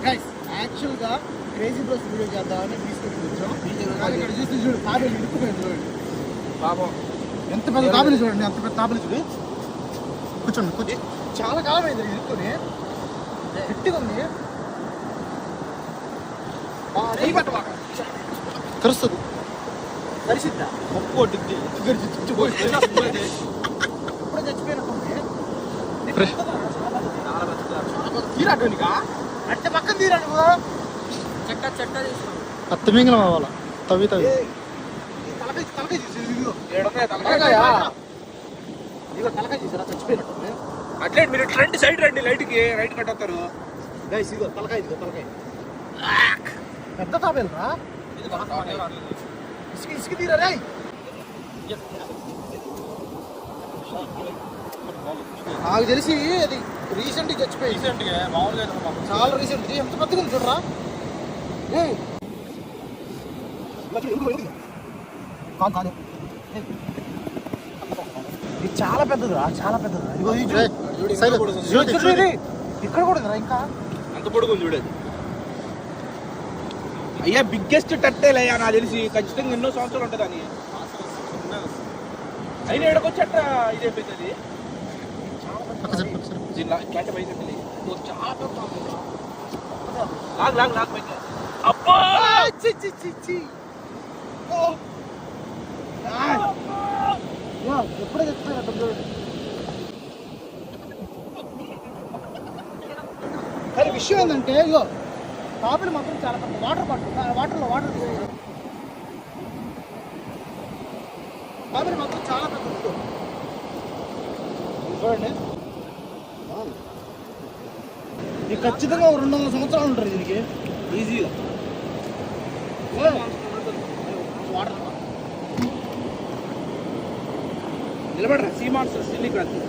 Guys యాక్చువల్గా crazy bros video చేద్దామని తీసుకొని వచ్చాం. ఇక్కడ చూసి చూడు తాబేలు ఇరుక్కుపోయింది చూడండి. పాపం ఎంత పెద్ద తాబేలు చూడండి, అంత పెద్ద తాబేలు చూడు. కూర్చోండి చాలా కాలం అయింది ఇరుక్కుని గట్టిగా ఉంది. కరుస్తుంది కరిసిద్దా ఒక్కోటి ఇప్పుడే చచ్చిపోయినట్టుంది. తీరాటోనికా అంటే పక్కన తీరా నువ్వు చెట్ట చెట్ట అత్తమింగళం అవ్వాలా తవ్వి తవ్వి తలకాయ తలకాయ తీసేది ఇదిగో తలకాయ తీసారా చచ్చిపోయినట్టుంది. అట్లే మీరు రండి, సైడ్ రండి, రైట్ కట్టేస్తారు. గైస్ ఇదిగో తలకాయ పెద్ద తాబేలు రా. ఇసుక తీరా రే. నాకు తెలిసి అది రీసెంట్ చచ్చిపోయి మామూలుగా చాలా రీసెంట్. ఎంత పెద్దగా ఉంది చూడరా. కాదు ఇది చాలా పెద్దదిరా, చాలా పెద్దదిరా. ఇక్కడ కూడా ఇంకా అంత పొడుగుంది చూడేది. అయ్యా బిగ్గెస్ట్ టట్టేలు అయ్యా నాకు తెలిసి. ఖచ్చితంగా ఎన్నో సంవత్సరాలు ఉంటుంది అని. అయినా ఎడకొచ్చట ఇదే పెద్దది ఇట్లాంటి బయట లాగ్ పైకి. అబ్బా ఎప్పుడే చచ్చిపోయినట్టు. కానీ విషయం ఏంటంటే ఇగో తాబేలు మాత్రం చాలా పెద్ద వాటర్లో తాబేలు మాత్రం చాలా పెద్ద చూడండి. ఇది ఖచ్చితంగా 200 సంవత్సరాలు ఉంటారు దీనికి ఈజీగా. వాటర్ నిలబడరా సీమాన్స్ సిల్లీ క్రాంతి.